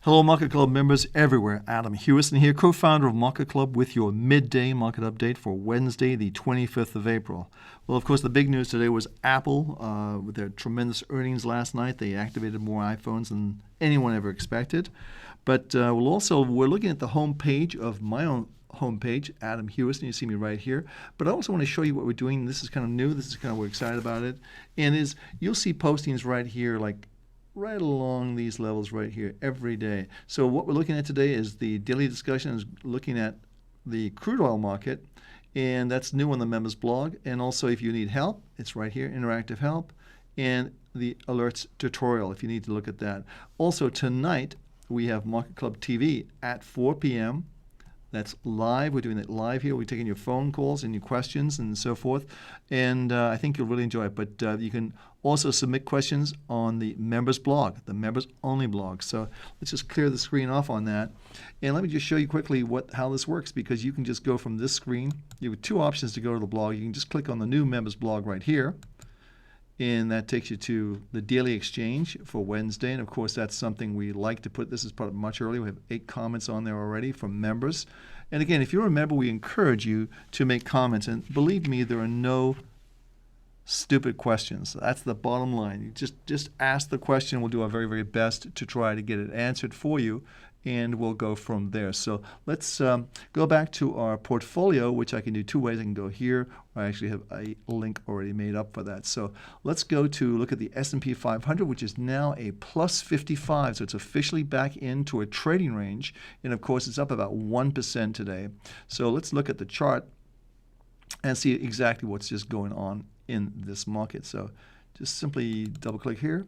Hello, Market Club members everywhere. Adam Hewison here, co-founder of Market Club, with your midday market update for Wednesday, the 25th of April. Well, of course, the big news today was Apple with their tremendous earnings last night. They activated more iPhones than anyone ever expected. But we're looking at the home page of my own homepage, Adam Hewison. You see me right here. But I also want to show you what we're doing. This is kind of new. This is kind of, we're excited about it. And you'll see postings right here, like right along these levels right here every day. So what we're looking at today is the daily discussion is looking at the crude oil market, and that's new on the members blog. And also, if you need help, it's right here, interactive help, and the alerts tutorial if you need to look at that. Also tonight we have Market Club TV at 4 p.m. That's live. We're doing it live here. We're taking your phone calls and your questions and so forth. And I think you'll really enjoy it. But you can also submit questions on the members blog, the members only blog. So let's just clear the screen off on that. And let me just show you quickly how this works, because you can just go from this screen. You have two options to go to the blog. You can just click on the new members blog right here. And that takes you to the DailyXchange for Wednesday. And of course, that's something we like to put. This is part much earlier. We have 8 comments on there already from members. And again, if you're a member, we encourage you to make comments. And believe me, there are no stupid questions. That's the bottom line. You just ask the question. We'll do our very, very best to try to get it answered for you. And we'll go from there. So let's go back to our portfolio, which I can do 2 ways. I can go here, or I actually have a link already made up for that. So let's go to look at the S&P 500, which is now a plus 55. So it's officially back into a trading range. And of course, it's up about 1% today. So let's look at the chart and see exactly what's just going on in this market. So just simply double click here,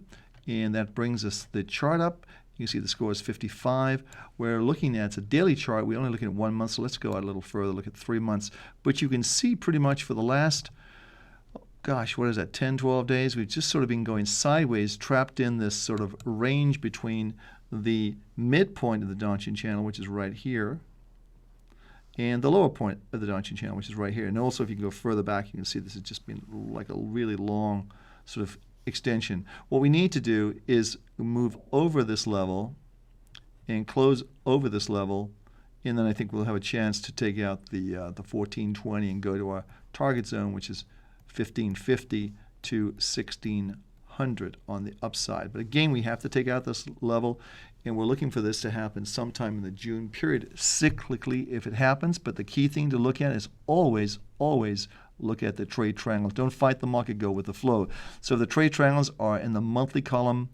and that brings us the chart up. You can see the score is 55. We're looking at a daily chart. We're only looking at 1 month, so let's go a little further, look at 3 months. But you can see pretty much for the last, gosh, what is that, 10, 12 days, we've just sort of been going sideways, trapped in this sort of range between the midpoint of the Donchian channel, which is right here, and the lower point of the Donchian channel, which is right here. And also, if you can go further back, you can see this has just been like a really long sort of extension. What we need to do is move over this level and close over this level, and then I think we'll have a chance to take out the 1420 and go to our target zone, which is 1550 to 1600 on the upside. But again, we have to take out this level, and we're looking for this to happen sometime in the June period, cyclically if it happens. But the key thing to look at is always look at the trade triangles. Don't fight the market, go with the flow. So if the trade triangles are in the monthly column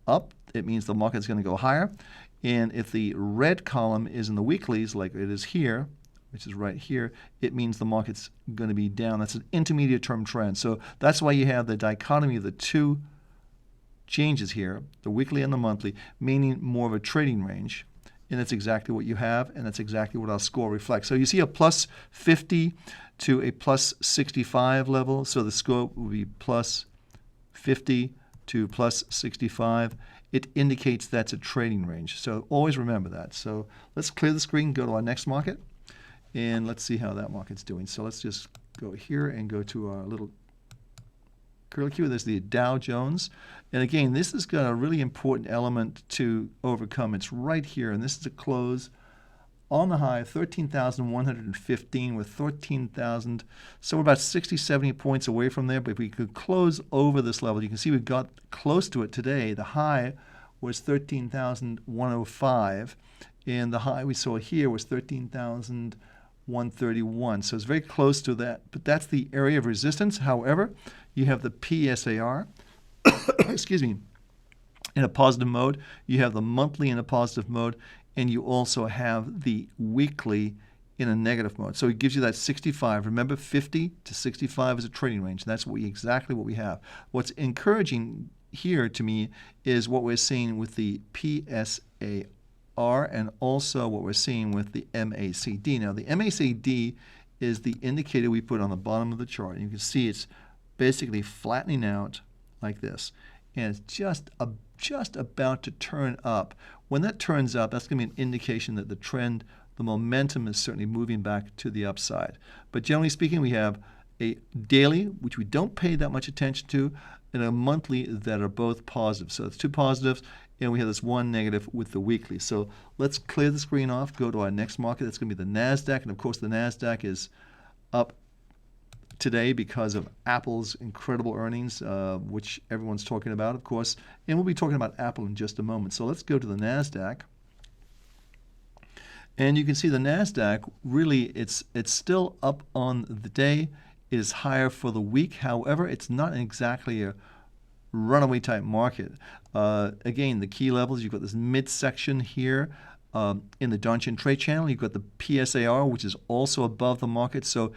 up, it means the market's going to go higher. And if the red column is in the weeklies, like it is here, which is right here, it means the market's going to be down. That's an intermediate term trend. So that's why you have the dichotomy of the two changes here, the weekly and the monthly, meaning more of a trading range. And that's exactly what you have, and that's exactly what our score reflects. So you see a plus 50 to a plus 65 level. So the score will be plus 50 to plus 65. It indicates that's a trading range. So always remember that. So let's clear the screen, go to our next market, and let's see how that market's doing. So let's just go here and go to our little curlicue. There's the Dow Jones. And again, this has got a really important element to overcome. It's right here, and this is a close on the high, 13,115 with 13,000. So we're about 60, 70 points away from there. But if we could close over this level, you can see we got close to it today. The high was 13,105, and the high we saw here was 13,131. So it's very close to that. But that's the area of resistance. However, you have the PSAR, excuse me, in a positive mode. You have the monthly in a positive mode. And you also have the weekly in a negative mode. So it gives you that 65. Remember, 50 to 65 is a trading range. That's exactly what we have. What's encouraging here to me is what we're seeing with the PSAR and also what we're seeing with the MACD. Now, the MACD is the indicator we put on the bottom of the chart. And you can see it's basically flattening out like this. And it's just about to turn up. When that turns up, that's going to be an indication that the trend, the momentum is certainly moving back to the upside. But generally speaking, we have a daily, which we don't pay that much attention to, and a monthly that are both positive. So it's two positives, and we have this one negative with the weekly. So let's clear the screen off, go to our next market. That's going to be the NASDAQ, and of course the NASDAQ is up today because of Apple's incredible earnings, which everyone's talking about, of course, and we'll be talking about Apple in just a moment. So let's go to the NASDAQ. And you can see the NASDAQ, really, it's still up on the day. It is higher for the week. However, it's not exactly a runaway type market. Again, the key levels, you've got this midsection here in the Donchian trade channel. You've got the PSAR, which is also above the market. So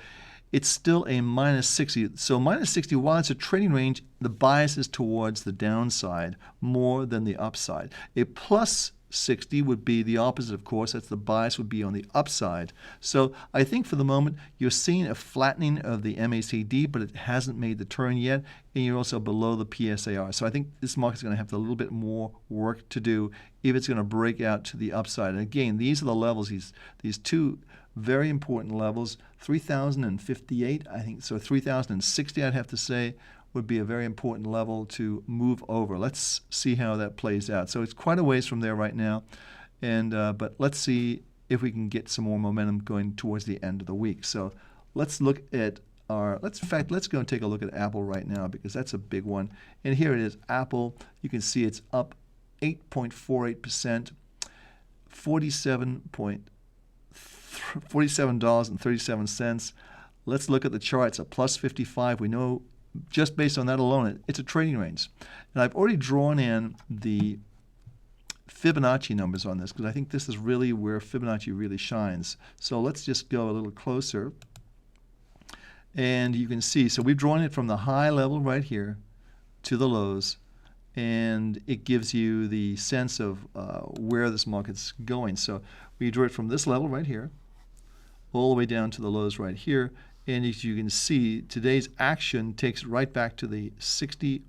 it's still a minus 60. So minus 60, while it's a trading range, the bias is towards the downside more than the upside. A plus 60 would be the opposite, of course. That's the bias would be on the upside. So I think for the moment, you're seeing a flattening of the MACD, but it hasn't made the turn yet, and you're also below the PSAR. So I think this market's going to have a little bit more work to do if it's going to break out to the upside. And again, these are the levels, these two very important levels, 3,058, I think, so 3,060, I'd have to say, would be a very important level to move over. Let's see how that plays out. So it's quite a ways from there right now, and but let's see if we can get some more momentum going towards the end of the week. So let's look at in fact, let's go and take a look at Apple right now, because that's a big one. And here it is, Apple. You can see it's up 8.48%, $47.37. Let's look at the charts. A plus 55. We know just based on that alone, it's a trading range. And I've already drawn in the Fibonacci numbers on this, because I think this is really where Fibonacci really shines. So let's just go a little closer. And you can see, so we've drawn it from the high level right here to the lows, and it gives you the sense of where this market's going. So we drew it from this level right here all the way down to the lows right here. And as you can see, today's action takes it right back to the 61.8%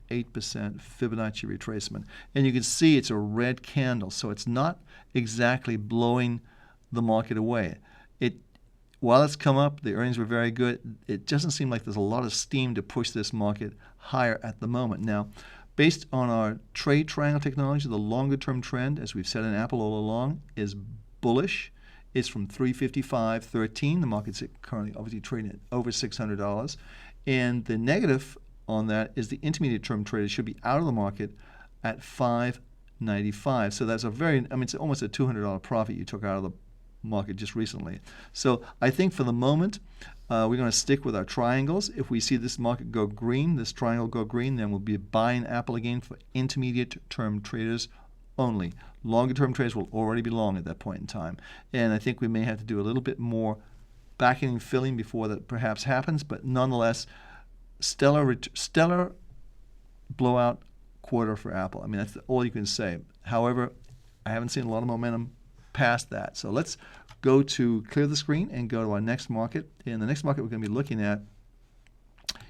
Fibonacci retracement. And you can see it's a red candle, so it's not exactly blowing the market away. While it's come up, the earnings were very good. It doesn't seem like there's a lot of steam to push this market higher at the moment. Now, based on our trade triangle technology, the longer-term trend, as we've said in Apple all along, is bullish. It's from 355.13. The market's currently obviously trading at over $600. And the negative on that is the intermediate term traders should be out of the market at $595. So that's it's almost a $200 profit you took out of the market just recently. So I think for the moment, we're going to stick with our triangles. If we see this market go green, this triangle go green, then we'll be buying Apple again for intermediate term traders only. Longer term traders will already be long at that point in time. And I think we may have to do a little bit more backing and filling before that perhaps happens, but nonetheless, stellar blowout quarter for Apple. I mean, that's all you can say. However, I haven't seen a lot of momentum past that. So let's go to clear the screen and go to our next market. And the next market we're going to be looking at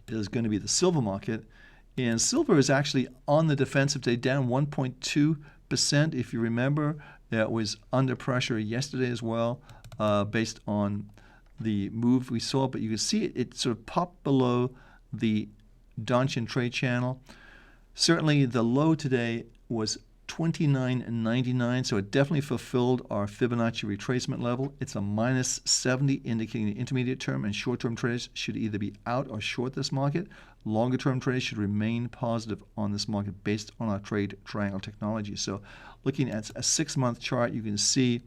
is going to be the silver market. And silver is actually on the defensive today, down 1.2%. If you remember, that was under pressure yesterday as well, based on the move we saw. But you can see it sort of popped below the Donchian trade channel. Certainly the low today was 29.99, so it definitely fulfilled our Fibonacci retracement level. It's a minus 70, indicating the intermediate term and short-term traders should either be out or short this market. Longer-term traders should remain positive on this market based on our trade triangle technology. So looking at a 6-month chart, you can see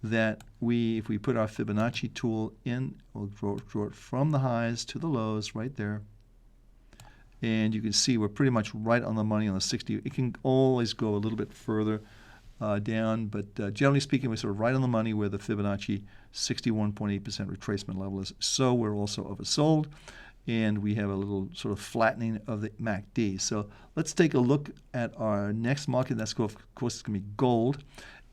that if we put our Fibonacci tool in, we'll draw it from the highs to the lows right there. And you can see we're pretty much right on the money on the 60. It can always go a little bit further down, but generally speaking, we're sort of right on the money where the Fibonacci 61.8% retracement level is. So we're also oversold, and we have a little sort of flattening of the MACD. So let's take a look at our next market. That's, of course, it's going to be gold.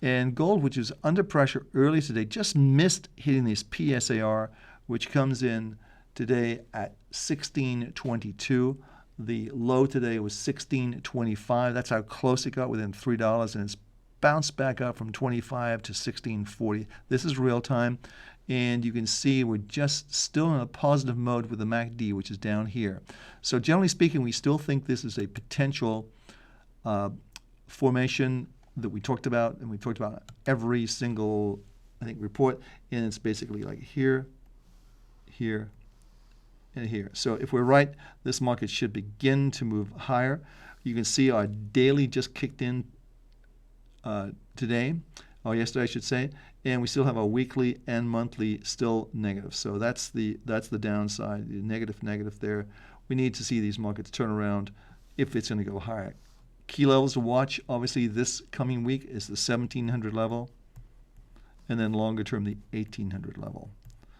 And gold, which is under pressure early today, just missed hitting this PSAR, which comes in today at 16.22. The low today was 16.25. That's how close it got, within $3, and it's bounced back up from 25 to 1640. This is real time, and you can see we're just still in a positive mode with the MACD, which is down here. So generally speaking, we still think this is a potential formation that we talked about, and we talked about every single, I think, report, and it's basically like here, here, and here. So if we're right, this market should begin to move higher. You can see our daily just kicked in today, or yesterday I should say, and we still have our weekly and monthly still negative. So that's the downside, the negative there. We need to see these markets turn around if it's going to go higher. Key levels to watch, obviously, this coming week is the 1700 level, and then longer term, the 1800 level.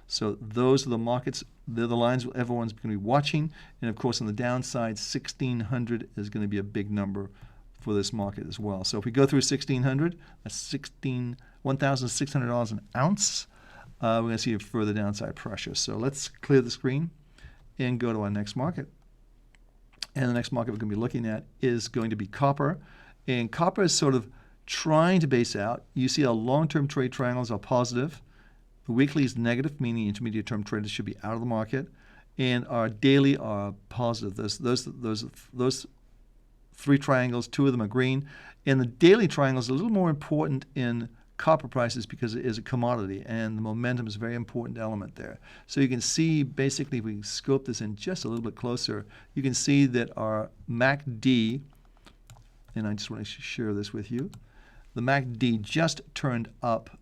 So those are the markets, they're the lines everyone's going to be watching. And of course, on the downside, 1600 is going to be a big number for this market as well. So if we go through 1600, that's $1,600 an ounce. We're going to see a further downside pressure. So let's clear the screen and go to our next market. And the next market we're going to be looking at is going to be copper. And copper is sort of trying to base out. You see our long-term trade triangles are positive. The weekly is negative, meaning intermediate-term traders should be out of the market. And our daily are positive. Those three triangles, two of them are green. And the daily triangle is a little more important in copper prices because it is a commodity, and the momentum is a very important element there. So you can see, basically, if we scope this in just a little bit closer, you can see that our MACD, and I just want to share this with you, the MACD just turned up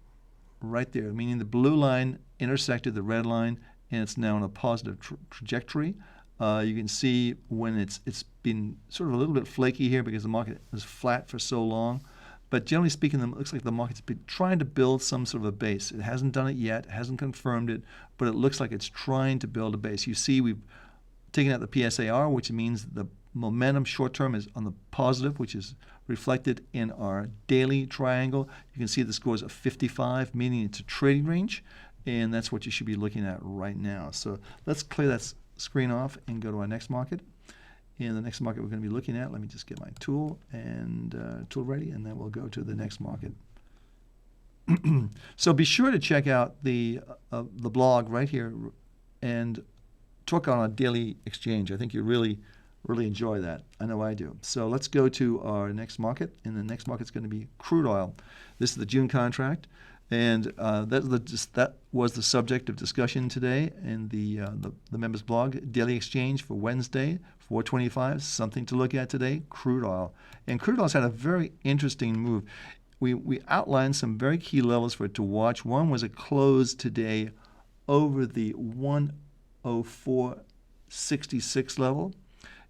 right there, meaning the blue line intersected the red line, and it's now in a positive trajectory. You can see when it's been sort of a little bit flaky here because the market was flat for so long. But generally speaking, it looks like the market's been trying to build some sort of a base. It hasn't done it yet, hasn't confirmed it, but it looks like it's trying to build a base. You see we've taken out the PSAR, which means the momentum short-term is on the positive, which is reflected in our daily triangle. You can see the scores of 55, meaning it's a trading range, and that's what you should be looking at right now. So let's clear that screen off and go to our next market. And the next market we're going to be looking at, let me just get my tool and tool ready, and then we'll go to the next market. So be sure to check out the blog right here and talk on our daily exchange. I think you really enjoy that. I know I do. So let's go to our next market, and the next market is going to be crude oil. This is the June contract, and that was the subject of discussion today in the members blog. DailyXchange for Wednesday, 425, something to look at today, crude oil. And crude oil's had a very interesting move. We outlined some very key levels for it to watch. One was a close today over the 104.66 level,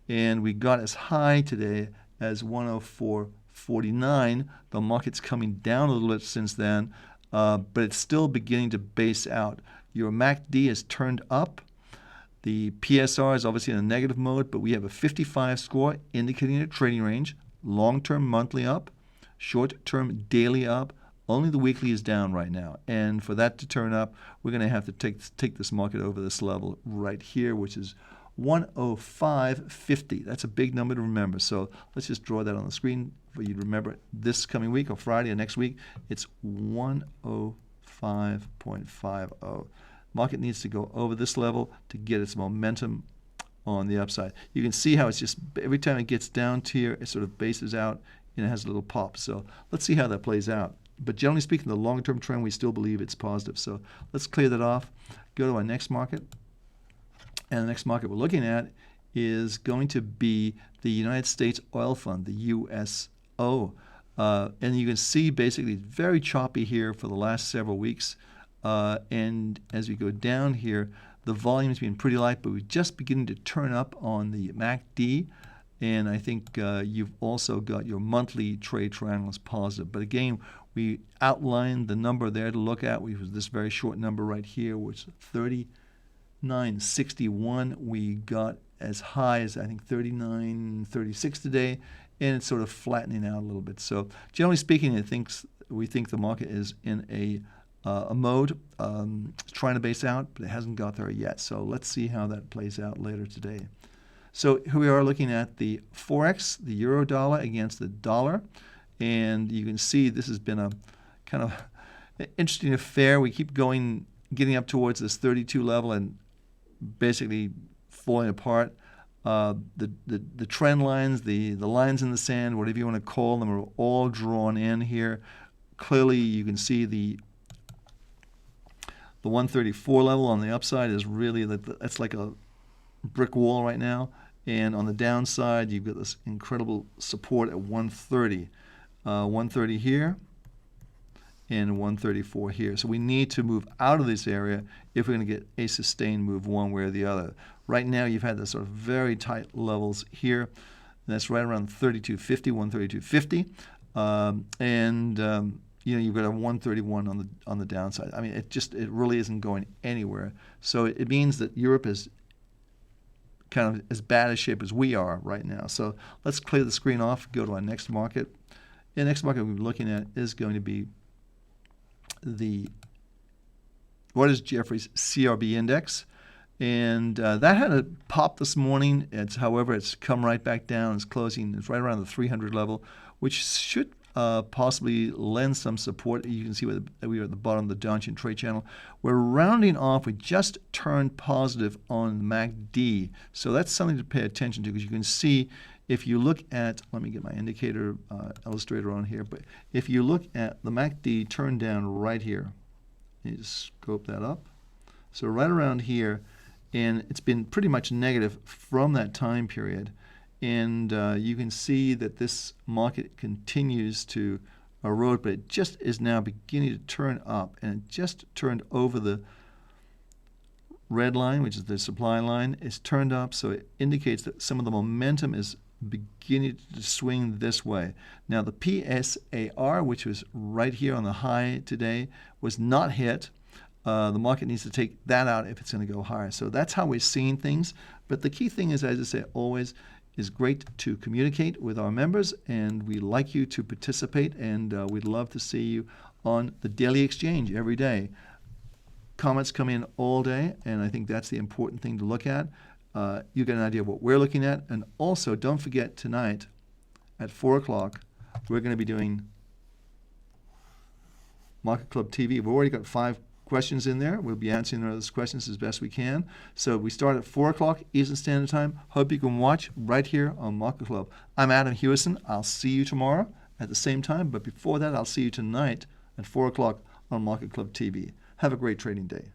and we got as high today as 104.49. The market's coming down a little bit since then, but it's still beginning to base out. Your MACD is turned up. The PSR is obviously in a negative mode, but we have a 55 score indicating a trading range. Long-term monthly up, short-term daily up. Only the weekly is down right now. And for that to turn up, we're going to have to take this market over this level right here, which is 105.50. That's a big number to remember. So let's just draw that on the screen for you to remember it. This coming week or Friday or next week, it's 105.50. Market needs to go over this level to get its momentum on the upside. You can see how it's just every time it gets down to here, it sort of bases out and it has a little pop. So let's see how that plays out. But generally speaking, the long-term trend, we still believe it's positive. So let's clear that off. Go to our next market. And the next market we're looking at is going to be the United States Oil Fund, the USO. And you can see basically it's very choppy here for the last several weeks. And as we go down here, the volume has been pretty light, but we're just beginning to turn up on the MACD. And I think you've also got your monthly trade triangles positive. But again, we outlined the number there to look at. We was this very short number right here, which 39.61. We got as high as I think 39.36 today, and it's sort of flattening out a little bit. So generally speaking, we think the market is in a mode trying to base out, but it hasn't got there yet. So let's see how that plays out later today. So here we are looking at the Forex, the euro dollar against the dollar. And you can see this has been a kind of interesting affair. We keep getting up towards this 32 level and basically falling apart. The trend lines, the lines in the sand, whatever you want to call them, are all drawn in here. Clearly, you can see the 134 level on the upside is really, that's like a brick wall right now. And on the downside, you've got this incredible support at 130. 130 here and 134 here. So we need to move out of this area if we're going to get a sustained move one way or the other. Right now, you've had the sort of very tight levels here. That's right around 32.50, 132.50. You know, you've got a 131 on the downside. I mean, it really isn't going anywhere. So it means that Europe is kind of as bad a shape as we are right now. So let's clear the screen off, go to our next market. The next market we'll be looking at is going to be the Reuters Jefferies CRB index. And that had a pop this morning. However, it's come right back down. It's closing. It's right around the 300 level, which should possibly lend some support. You can see that we are at the bottom of the Downtrend trade channel. We're rounding off. We just turned positive on the MACD. So that's something to pay attention to, because you can see if you look at, let me get my indicator illustrator on here, but if you look at the MACD turned down right here, you just scope that up. So right around here, and it's been pretty much negative from that time period. And you can see that this market continues to erode, but it just is now beginning to turn up, and it just turned over the red line, which is the supply line. It's turned up, so it indicates that some of the momentum is beginning to swing this way. Now the PSAR, which was right here on the high today, was not hit. The market needs to take that out if it's going to go higher. So that's how we're seeing things. But the key thing is, as I say always, is great to communicate with our members, and we'd like you to participate, and we'd love to see you on the Daily Exchange every day. Comments come in all day, and I think that's the important thing to look at. You get an idea of what we're looking at, and also don't forget tonight at 4 o'clock we're going to be doing MarketClub TV. We've already got 5 questions in there. We'll be answering those questions as best we can. So we start at 4 o'clock Eastern Standard Time. Hope you can watch right here on Market Club. I'm Adam Hewison. I'll see you tomorrow at the same time, but before that, I'll see you tonight at 4 o'clock on Market Club TV. Have a great trading day.